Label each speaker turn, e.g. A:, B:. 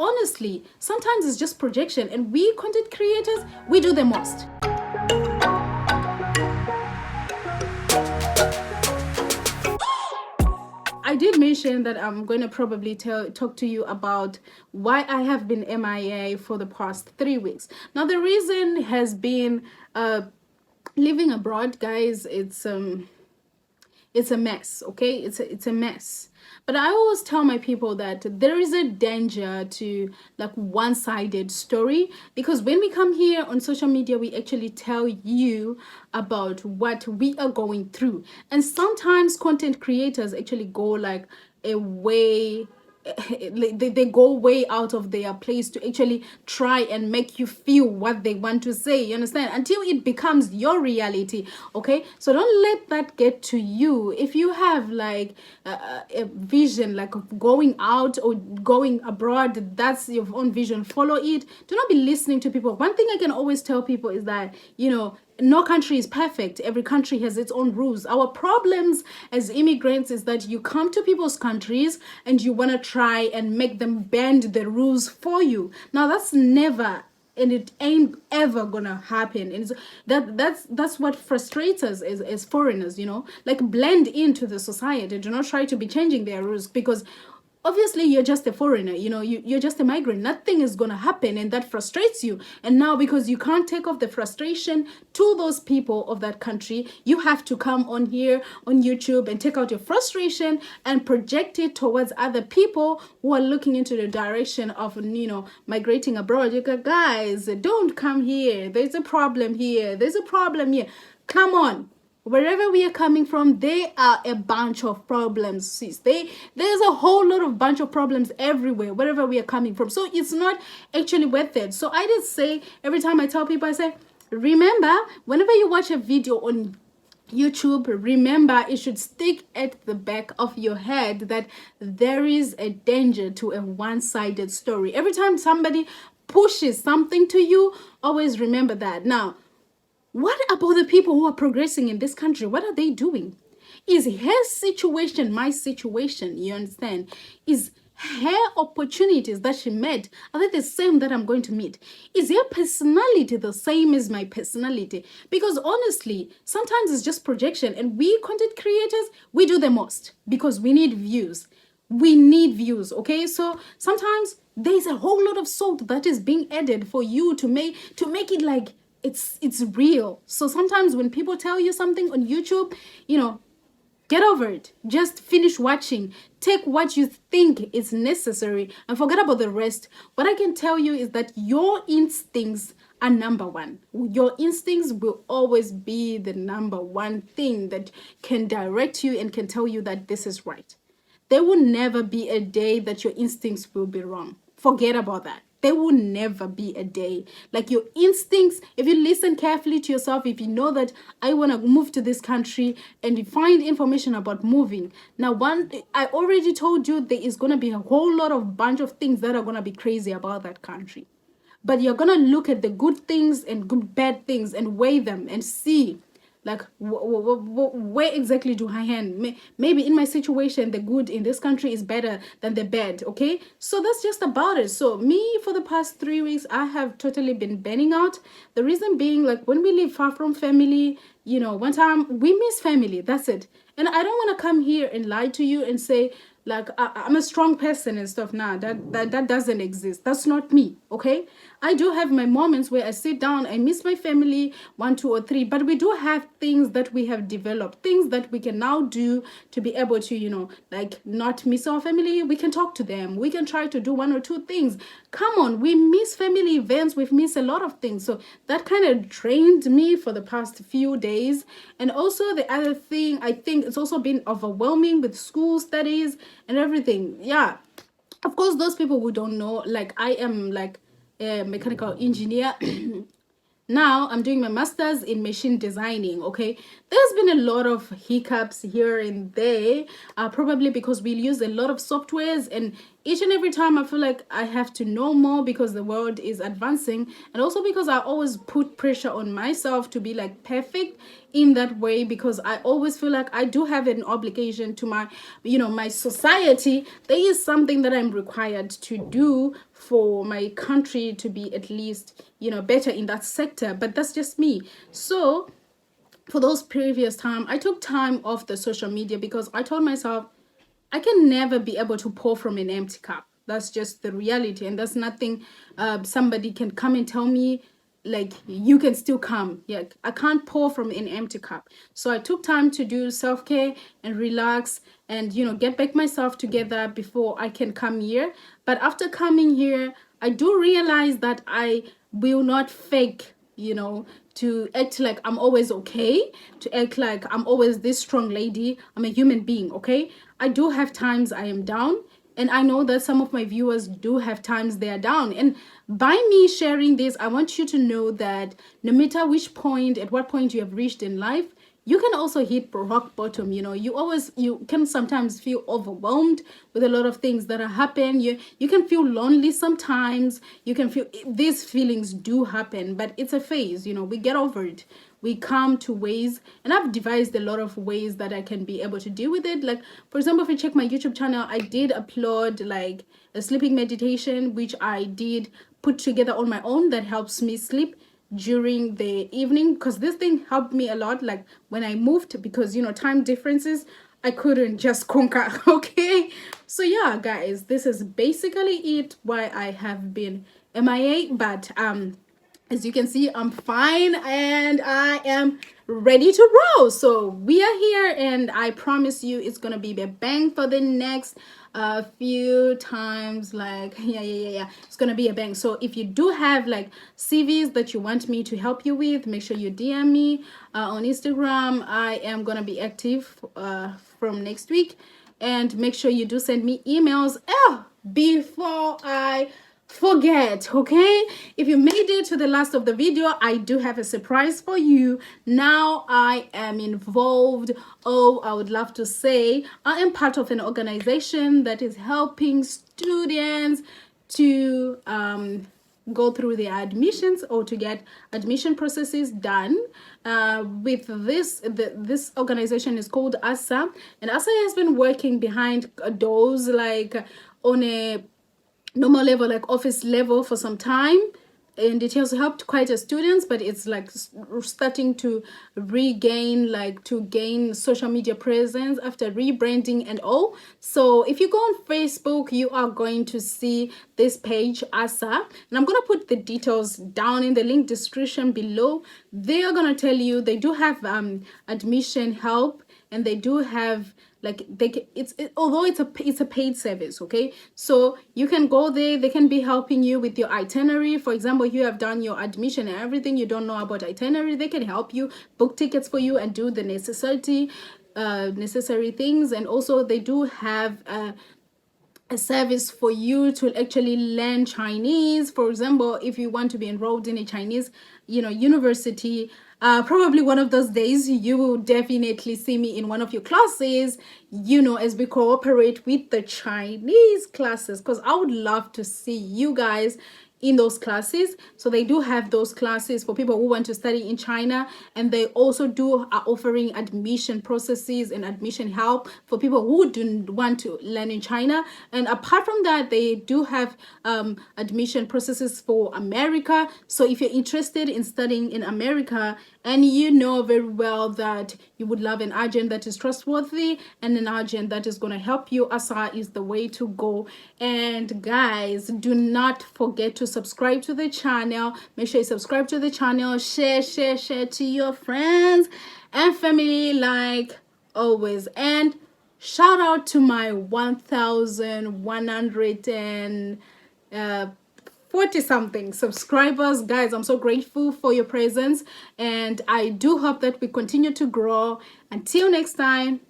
A: honestly, sometimes it's just projection, and we content creators, we do the most. I did mention that I'm going to probably talk to you about why I have been MIA for the past 3 weeks. Now, the reason has been living abroad, guys. It's a mess, okay? It's a mess. But I always tell my people that there is a danger to like one-sided story, because when we come here on social media, we actually tell you about what we are going through. And sometimes content creators actually go like a way they go way out of their place to actually try and make you feel what they want to say, you understand, until it becomes your reality. Okay, so don't let that get to you. If you have like a vision like of going out or going abroad, that's your own vision, follow it. Do not be listening to people. One thing I can always tell people is that, you know, no country is perfect. Every country has its own rules. Our problems as immigrants is that you come to people's countries and you want to try and make them bend the rules for you. Now that's never, and it ain't ever gonna happen. And that's what frustrates us as foreigners, you know, like blend into the society. Do not try to be changing their rules, because obviously you're just a foreigner, you know, you're just a migrant. Nothing is gonna happen, and that frustrates you. And now, because you can't take off the frustration to those people of that country, you have to come on here on YouTube and take out your frustration and project it towards other people who are looking into the direction of, you know, migrating abroad. You go, guys, don't come here, there's a problem here, there's a problem here. Come on. Wherever we are coming from, there are a bunch of problems, sis. There's a whole lot of bunch of problems everywhere, wherever we are coming from. So it's not actually worth it. So I did say, every time I tell people, I say, remember, whenever you watch a video on YouTube, remember, it should stick at the back of your head that there is a danger to a one-sided story. Every time somebody pushes something to you, always remember that. Now, what about the people who are progressing in this country? What are they doing? Is her situation my situation? You understand? Is her opportunities that she met, are they the same that I'm going to meet? Is her personality the same as my personality? Because honestly, sometimes it's just projection, and we content creators, we do the most because we need views. We need views, okay? So sometimes there's a whole lot of salt that is being added for you to make it like it's real. So sometimes when people tell you something on YouTube, you know, get over it. Just finish watching. Take what you think is necessary and forget about the rest. What I can tell you is that your instincts are number one. Your instincts will always be the number one thing that can direct you and can tell you that this is right. There will never be a day that your instincts will be wrong. Forget about that. There will never be a day. Like your instincts, if you listen carefully to yourself, if you know that I want to move to this country and you find information about moving. Now, I already told you there is going to be a whole lot of bunch of things that are going to be crazy about that country. But you're going to look at the good things and good bad things and weigh them and see, like, where exactly do I hand? Maybe in my situation, the good in this country is better than the bad, okay? So that's just about it. So me, for the past 3 weeks, I have totally been burning out. The reason being, like, when we live far from family, you know, one time we miss family, that's it. And I don't want to come here and lie to you and say, like, I'm a strong person and stuff. Nah, that doesn't exist. That's not me, okay? I do have my moments where I sit down, I miss my family, 1, 2, or 3, but we do have things that we have developed, things that we can now do to be able to, you know, like, not miss our family. We can talk to them. We can try to do 1 or 2 things. Come on, we miss family events. We've missed a lot of things. So that kind of drained me for the past few days. And also the other thing, I think it's also been overwhelming with school studies and everything. Yeah, of course, those people who don't know, like, I am like a mechanical engineer. Now I'm doing my master's in machine designing, okay? There's been a lot of hiccups here and there, probably because we use a lot of softwares, and each and every time I feel like I have to know more because the world is advancing, and also because I always put pressure on myself to be like perfect in that way, because I always feel like I do have an obligation to my, my society. There is something that I'm required to do for my country to be at least, better in that sector. But that's just me. So for those previous time, I took time off the social media because I told myself I can never be able to pour from an empty cup. That's just the reality, and that's nothing somebody can come and tell me like you can still come. Yeah, I can't pour from an empty cup. So I took time to do self-care and relax and get back myself together before I can come here. But after coming here, I do realize that I will not fake, to act like I'm always okay, to act like I'm always this strong lady. I'm a human being, okay? I do have times I am down, and I know that some of my viewers do have times they are down. And by me sharing this, I want you to know that no matter which point, at what point you have reached in life, you can also hit rock bottom. You can sometimes feel overwhelmed with a lot of things that are happen. You can feel lonely sometimes. You can feel, these feelings do happen, but it's a phase. We get over it. We come to ways, and I've devised a lot of ways that I can be able to deal with it. Like, for example, if you check my YouTube channel, I did upload like a sleeping meditation, which I did put together on my own, that helps me sleep during the evening, because this thing helped me a lot. Like when I moved, because time differences, I couldn't just conquer. Okay, so yeah guys, this is basically it why I have been MIA. But as you can see, I'm fine and I am ready to roll. So we are here, and I promise you it's gonna be a bang for the next few times. Like yeah, it's gonna be a bang. So if you do have like CVs that you want me to help you with, make sure you DM me on Instagram. I am gonna be active from next week, and make sure you do send me emails before I forget. Okay, if you made it to the last of the video, I do have a surprise for you. Now I am involved, I would love to say I am part of an organization that is helping students to go through their admissions, or to get admission processes done. With this organization is called ASA, and ASA has been working behind doors, like on a normal level, like office level, for some time, and it has helped quite a students, but it's like starting to regain, like to gain social media presence after rebranding and all. So if you go on Facebook, you are going to see this page, ASA, and I'm gonna put the details down in the link description below. They are gonna tell you they do have admission help, and they do have like although it's a paid service. Okay, so you can go there, they can be helping you with your itinerary. For example, you have done your admission and everything, you don't know about itinerary, they can help you book tickets for you and do the necessary things. And also they do have a service for you to actually learn Chinese. For example, if you want to be enrolled in a Chinese university, probably one of those days you will definitely see me in one of your classes, as we cooperate with the Chinese classes, because I would love to see you guys in those classes. So they do have those classes for people who want to study in China, and they also are offering admission processes and admission help for people who do want to learn in China. And apart from that, they do have admission processes for America. So if you're interested in studying in America, and you know very well that you would love an agent that is trustworthy and an agent that is going to help you, ASA is the way to go. And guys, do not forget to subscribe to the channel. Make sure you subscribe to the channel, share to your friends and family, like always. And shout out to my 1,140 something subscribers. Guys, I'm so grateful for your presence, and I do hope that we continue to grow. Until next time,